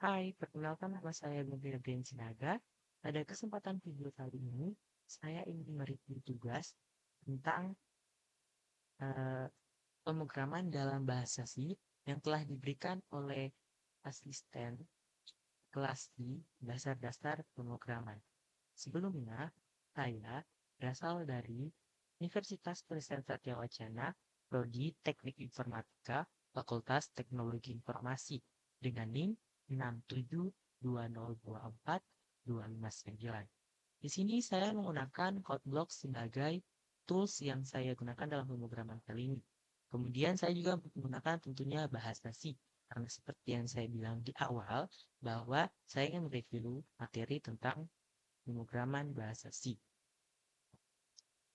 Hai, perkenalkan nama saya Gembira Brian Sinaga. Pada kesempatan video kali ini, saya ingin mereview tugas tentang eh, pemrograman dalam bahasa C yang telah diberikan oleh asisten kelas di dasar-dasar pemrograman. Sebelumnya, saya berasal dari Universitas Kristen Satya Wacana, Prodi Teknik Informatika, Fakultas Teknologi Informasi, dengan NIM 672024-259. Di sini saya menggunakan Codeblock sebagai tools yang saya gunakan dalam pemrograman kali ini. Kemudian saya juga menggunakan tentunya bahasa C, karena seperti yang saya bilang di awal, bahwa saya ingin mereview materi tentang pemrograman bahasa C.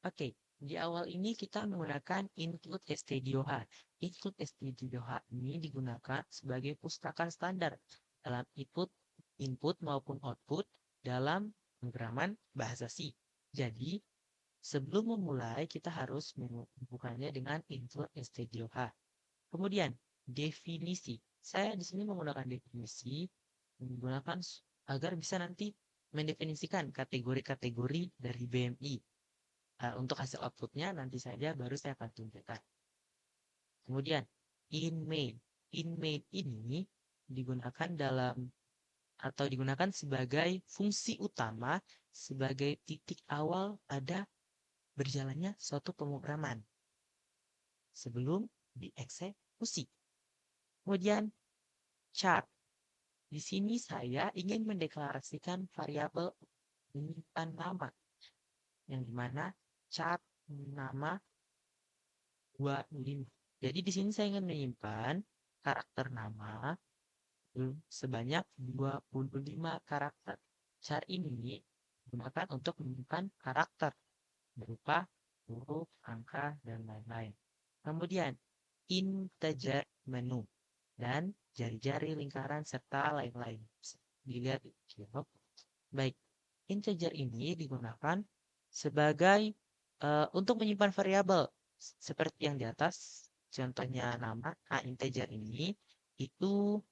Oke, di awal ini kita menggunakan include stdio_h. Include stdio_h ini digunakan sebagai pustakaan standar dalam input maupun output dalam pemrograman bahasa C. Jadi, sebelum memulai kita harus membukanya dengan include stdio_h. Kemudian, definisi. Saya di sini menggunakan definisi menggunakan agar bisa nanti mendefinisikan kategori-kategori dari BMI. Untuk hasil outputnya nanti saja baru saya akan tunjukkan. Kemudian in main. In main ini digunakan dalam atau digunakan sebagai fungsi utama sebagai titik awal pada berjalannya suatu pemrograman sebelum dieksekusi. Kemudian chart. Di sini saya ingin mendeklarasikan variabel menyimpan nama yang dimana chart nama 25. Jadi di sini saya ingin menyimpan karakter nama sebanyak 25 karakter. Char ini digunakan untuk menyimpan karakter berupa huruf, angka, dan lain-lain. Kemudian integer menu dan jari-jari lingkaran serta lain-lain. Dilihat di baik, integer ini digunakan sebagai untuk menyimpan variabel seperti yang di atas. Contohnya nama integer ini itu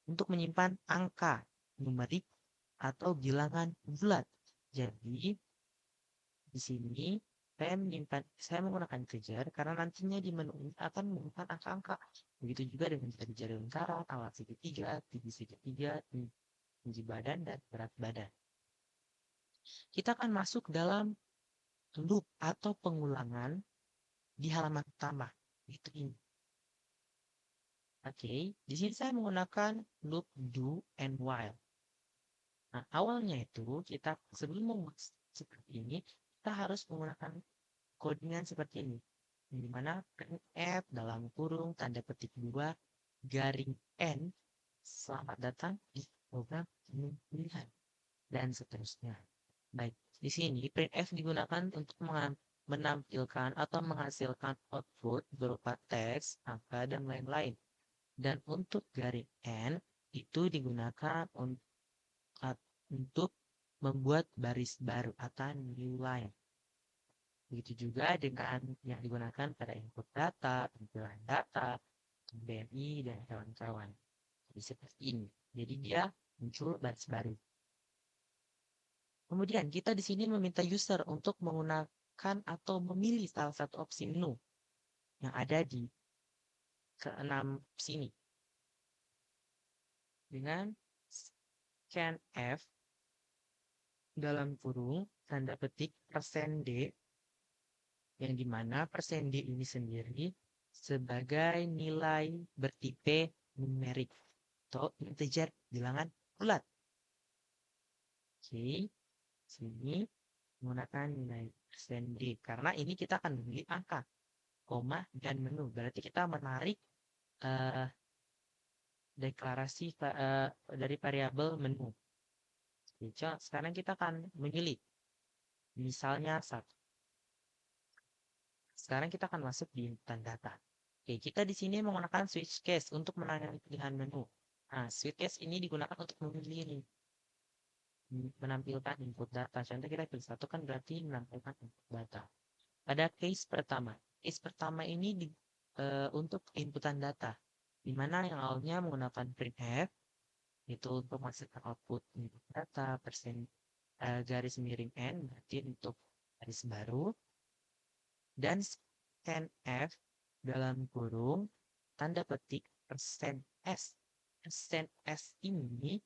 untuk menyimpan angka numerik atau bilangan bulat. Jadi di sini saya menggunakan integer karena nantinya di menu ini akan menyimpan angka-angka. Begitu juga dengan jari-jari lingkaran, alat segitiga, tinggi segitiga, tinggi badan, dan berat badan. Kita akan masuk dalam loop atau pengulangan di halaman pertama. Itu ini. Oke, di sini saya menggunakan loop do and while. Nah, awalnya itu kita sebelum membuat seperti ini, kita harus menggunakan codingan seperti ini. Di mana printf dalam kurung tanda petik 2 garing n selamat datang di program pemilihan dan seterusnya. Baik, di sini printf digunakan untuk menampilkan atau menghasilkan output berupa teks, angka, dan lain-lain. Dan untuk garing N itu digunakan untuk membuat baris baru atau new line. Begitu juga dengan yang digunakan pada input data, tampilan data, BMI, dan kawan-kawan. Jadi seperti ini. Jadi dia muncul baris baru. Kemudian kita di sini meminta user untuk menggunakan atau memilih salah satu opsi menu yang ada di keenam sini. Dengan scanf dalam kurung tanda petik %D yang dimana %D ini sendiri sebagai nilai bertipe numerik atau integer bilangan bulat. Oke, sini menggunakan nilai %D karena ini kita akan memilih angka, koma, dan menu. Berarti kita menarik deklarasi dari variabel menu. Oke, sekarang kita akan memilih misalnya satu. Sekarang kita akan masuk di input data. Oke, kita di sini menggunakan switch case untuk menangani pilihan menu. Nah, switch case ini digunakan untuk memilih menampilkan input data. Contoh kita pilih satu kan berarti menampilkan input data. Pada case pertama ini untuk inputan data, di mana yang awalnya menggunakan printf Itu untuk menghasilkan output input data, persen garis miring N berarti untuk garis baru, dan scanf dalam kurung tanda petik persen S. Persen S ini,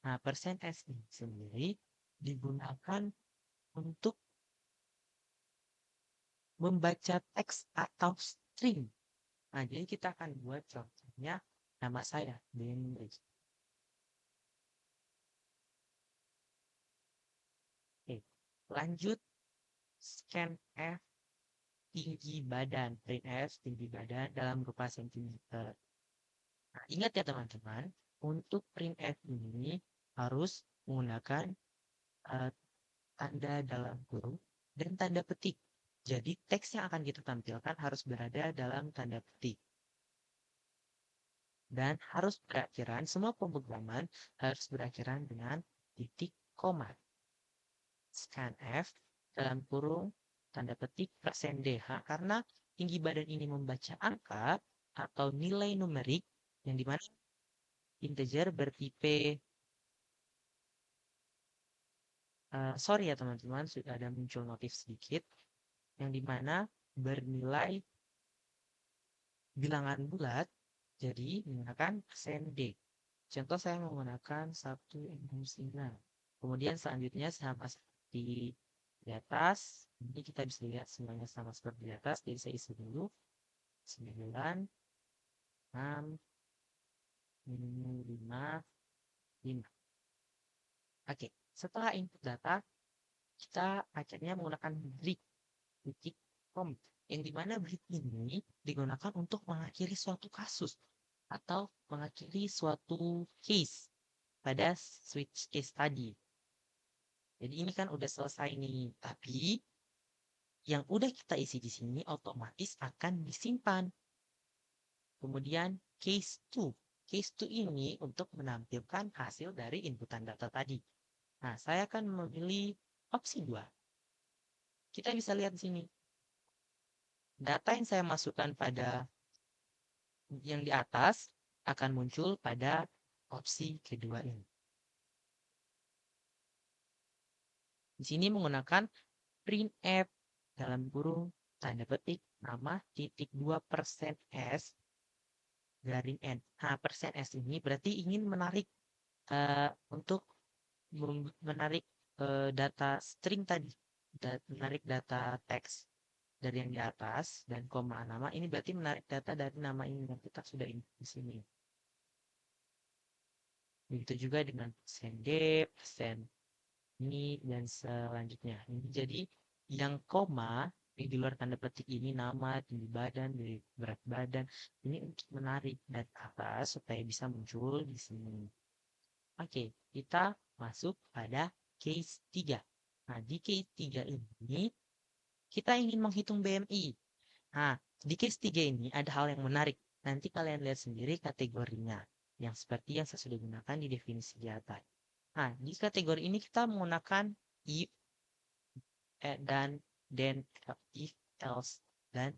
nah persen S ini sendiri digunakan untuk membaca teks atau string. Nah, jadi kita akan buat contohnya nama saya, Dendris. Oke, lanjut scanf tinggi badan, printf tinggi badan dalam rupa sentimeter. Nah, ingat ya teman-teman, untuk printf ini harus menggunakan tanda dalam kurung dan tanda petik. Jadi teks yang akan kita tampilkan harus berada dalam tanda petik. Dan harus berakhiran, semua pemrograman harus berakhiran dengan titik koma. Scanf dalam kurung tanda petik persen DH, karena tinggi badan ini membaca angka atau nilai numerik yang dimana integer bertipe sorry ya teman-teman, sudah ada muncul notif sedikit yang dimana bernilai bilangan bulat, jadi menggunakan persen D. Contoh saya menggunakan 1,6. Kemudian selanjutnya sama seperti di atas. Ini kita bisa lihat semuanya sama seperti di atas. Jadi saya isi dulu 9, 6, 5, 5. Oke, setelah input data, kita akhirnya menggunakan break titik com, yang dimana break ini digunakan untuk mengakhiri suatu kasus atau mengakhiri suatu case pada switch case tadi. Jadi ini kan udah selesai nih, tapi yang udah kita isi di sini otomatis akan disimpan. Kemudian case 2. Case 2 ini untuk menampilkan hasil dari inputan data tadi. Nah, saya akan memilih opsi 2. Kita bisa lihat di sini. Data yang saya masukkan pada yang di atas akan muncul pada opsi kedua ini. Di sini menggunakan printf dalam kurung tanda petik nama titik 2% S garing N. Nah, persen S ini berarti ingin menarik untuk menarik data string tadi, menarik data teks dari yang di atas dan koma nama ini berarti menarik data dari nama ini yang kita sudah input di sini. Begitu juga dengan persen D, persen ini dan selanjutnya. Jadi yang koma di luar tanda petik ini nama, tinggi badan, dari berat badan ini untuk menarik dari atas supaya bisa muncul di sini. Oke, kita masuk pada case 3. Nah, di case 3 ini kita ingin menghitung BMI. Nah, di case 3 ini ada hal yang menarik. Nanti kalian lihat sendiri kategorinya yang seperti yang saya sudah gunakan di definisi di atas. Nah, di kategori ini kita menggunakan if dan then if else dan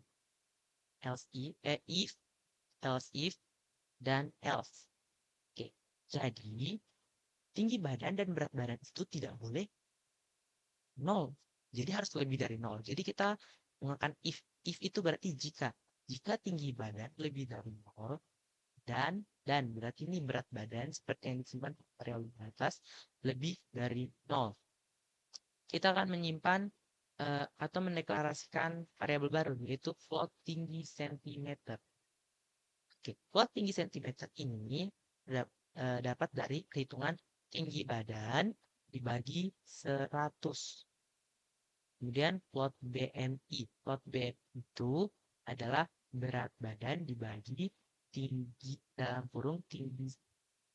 if else if dan else. Oke, jadi tinggi badan dan berat badan itu tidak boleh 0. Jadi harus lebih dari 0. Jadi kita menggunakan if. If itu berarti jika tinggi badan lebih dari 0 dan berarti ini berat badan seperti yang disimpan variabel di atas lebih dari 0. Kita akan menyimpan atau mendeklarasikan variabel baru yaitu float tinggi cm. Oke, float tinggi cm ini dapat dari perhitungan tinggi badan dibagi 100. Kemudian plot BMI. Plot BMI itu adalah berat badan dibagi tinggi dalam kurung tinggi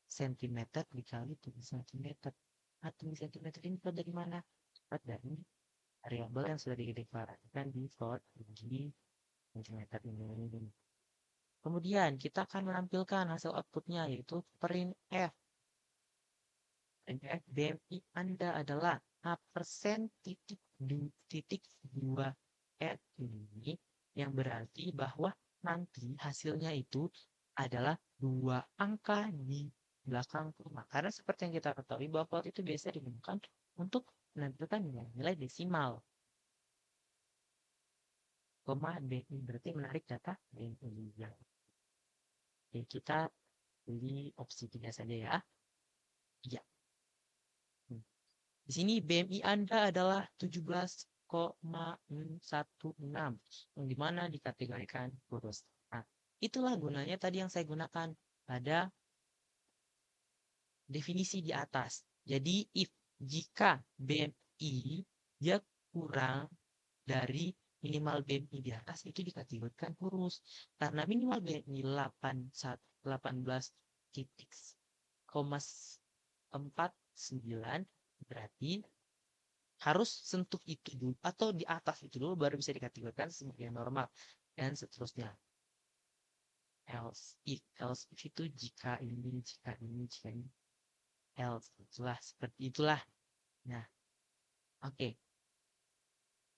sentimeter dikali tinggi sentimeter. Nah, tinggi sentimeter ini dari mana? Dapat dari variabel yang sudah dideklarasikan di plot tinggi sentimeter ini. Kemudian kita akan menampilkan hasil outputnya yaitu printf. Printf BMI Anda adalah A% titik 2 R ini yang berarti bahwa nanti hasilnya itu adalah 2 angka di belakang koma. Karena seperti yang kita ketahui bahwa float itu biasa digunakan untuk menampilkan nilai desimal. Koma BI berarti menarik data BI. Oke, kita pilih opsi 3 saja ya. Ya. Di sini BMI Anda adalah 17,16 yang dimana dikategorikan boros. Nah, itulah gunanya tadi yang saya gunakan pada definisi di atas. Jadi jika BMI dia kurang dari minimal BMI di atas itu dikategorikan kurus. Karena minimal BMI 18,49 berarti harus sentuh itu dulu atau di atas itu dulu baru bisa dikategorikan sebagai normal dan seterusnya. Else if itu jika ini, jika ini, jika ini. Else itulah seperti itulah. Nah, oke.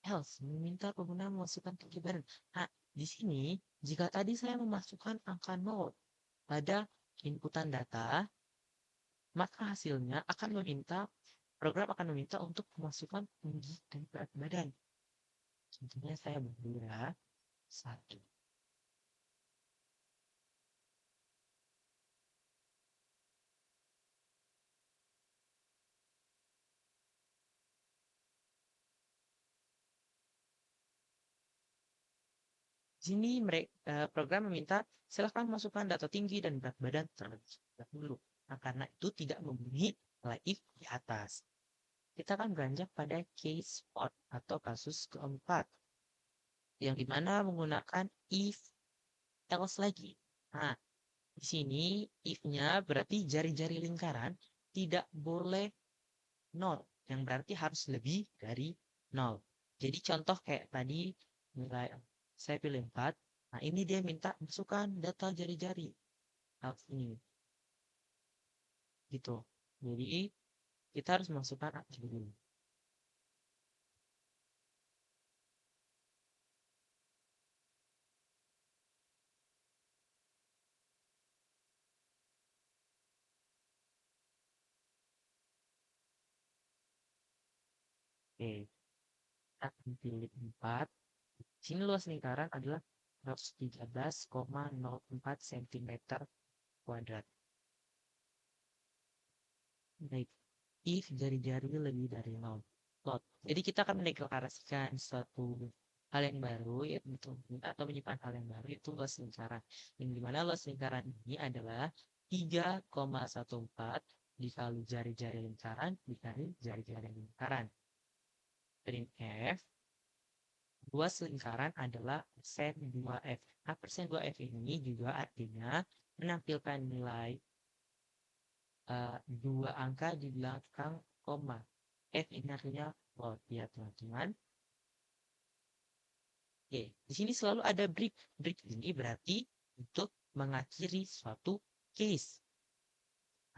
Else meminta pengguna memasukkan penyebaran. Nah, di sini jika tadi saya memasukkan angka 0 pada inputan data, maka hasilnya program akan meminta untuk memasukkan tinggi dan berat badan. Contohnya saya beri ya, 1. Sini program meminta silahkan masukkan data tinggi dan berat badan terlebih dahulu. Nah, karena itu tidak memenuhi nilai if di atas. Kita akan beranjak pada case 4 atau kasus keempat. Yang dimana menggunakan if else lagi. Nah, di sini if-nya berarti jari-jari lingkaran tidak boleh 0. Yang berarti harus lebih dari 0. Jadi contoh kayak tadi nilai saya pilih 4. Nah, ini dia minta masukkan data jari-jari. Ini. Gitu. Jadi, kita harus masukkan atribut. Oke. Kita akan pilih 4. Sini luas lingkaran adalah 113,04 cm kuadrat. Baik. If jari-jari lebih dari 0. Plot. Jadi kita akan mendeklarasikan suatu hal yang baru yaitu atau menyimpan hal yang baru itu luas lingkaran. Yang dimana luas lingkaran ini adalah 3,14 dikali jari-jari lingkaran dikali jari-jari lingkaran. Printf luas lingkaran adalah persen 2F. Nah, persen 2F ini juga artinya menampilkan nilai dua angka di belakang koma. F ini artinya float ya teman-teman. Oke, di sini selalu ada break. Break ini berarti untuk mengakhiri suatu case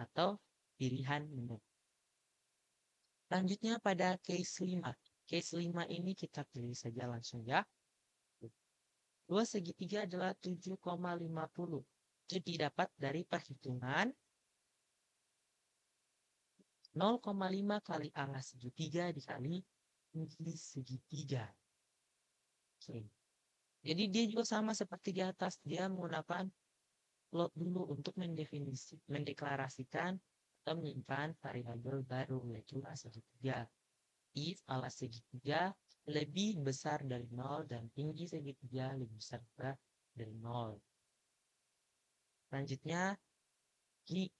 atau pilihan menu. Lanjutnya pada case 5. Case 5 ini kita pilih saja langsung ya. Luas segitiga adalah 7,50. Itu didapat dari perhitungan 0,5 kali angka segitiga dikali tinggi segitiga. Oke. Jadi dia juga sama seperti di atas. Dia menggunakan plot dulu untuk mendeklarasikan atau menyimpan variabel baru yaitu alas segitiga. If alas segitiga lebih besar dari 0 dan tinggi segitiga lebih besar dari 0. Selanjutnya kita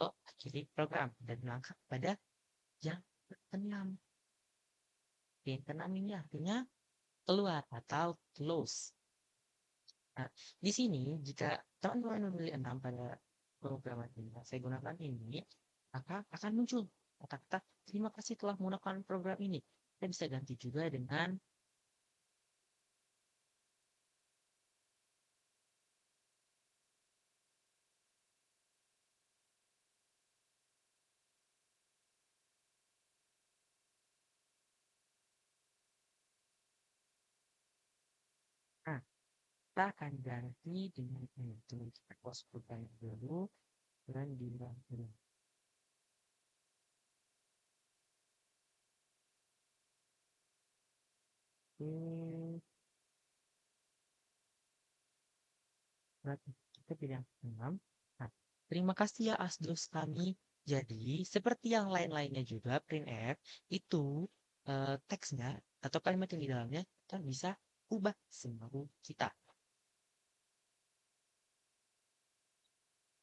akhiri program dan melangkah pada yang keenam. Yang keenam ini artinya keluar atau close. Nah, di sini jika teman-teman memilih 6 pada program ini, saya gunakan ini, maka akan muncul kata-kata terima kasih telah menggunakan program ini. Kita bisa ganti juga dengan nah, kita akan ganti dengan ini. Kita close program dulu. ukuran di dalam. Oke, berarti kita pilih yang 6. Nah, terima kasih ya Asdos kami. Jadi, seperti yang lain-lainnya juga, printf itu teksnya atau kalimat yang di dalamnya kita bisa ubah semau kita.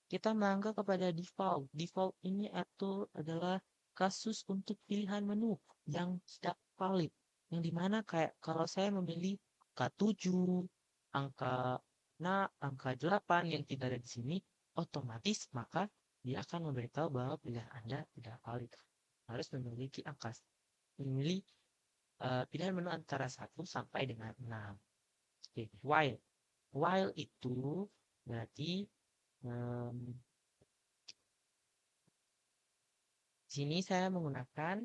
Kita melangkah kepada default. Default ini adalah kasus untuk pilihan menu yang tidak valid. Yang dimana kayak kalau saya memilih angka 7, angka angka 8 yang tidak ada di sini, otomatis maka dia akan memberitahu bahwa pilihan Anda tidak valid. Harus memilih pilihan menu antara 1 sampai dengan 6. Oke, while. While itu berarti sini saya menggunakan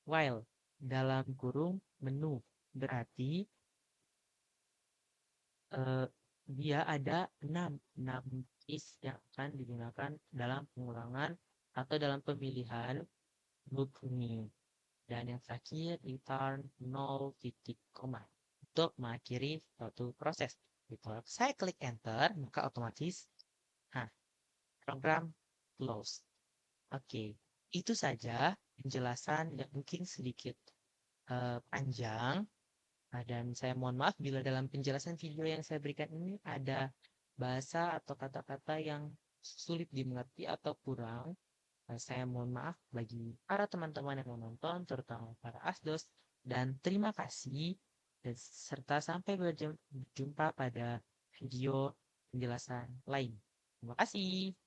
while dalam kurung menu. Berarti dia ada 6 case yang akan digunakan dalam pengulangan atau dalam pemilihan loop ini. Dan yang terakhir return 0 titik koma untuk mengakhiri suatu proses. Kalau saya klik enter, maka otomatis program close. Oke, itu saja penjelasan yang mungkin sedikit panjang. Dan saya mohon maaf bila dalam penjelasan video yang saya berikan ini ada bahasa atau kata-kata yang sulit dimengerti atau kurang. Saya mohon maaf bagi para teman-teman yang menonton, terutama para asdos. Dan terima kasih dan serta sampai berjumpa pada video penjelasan lain. Terima kasih.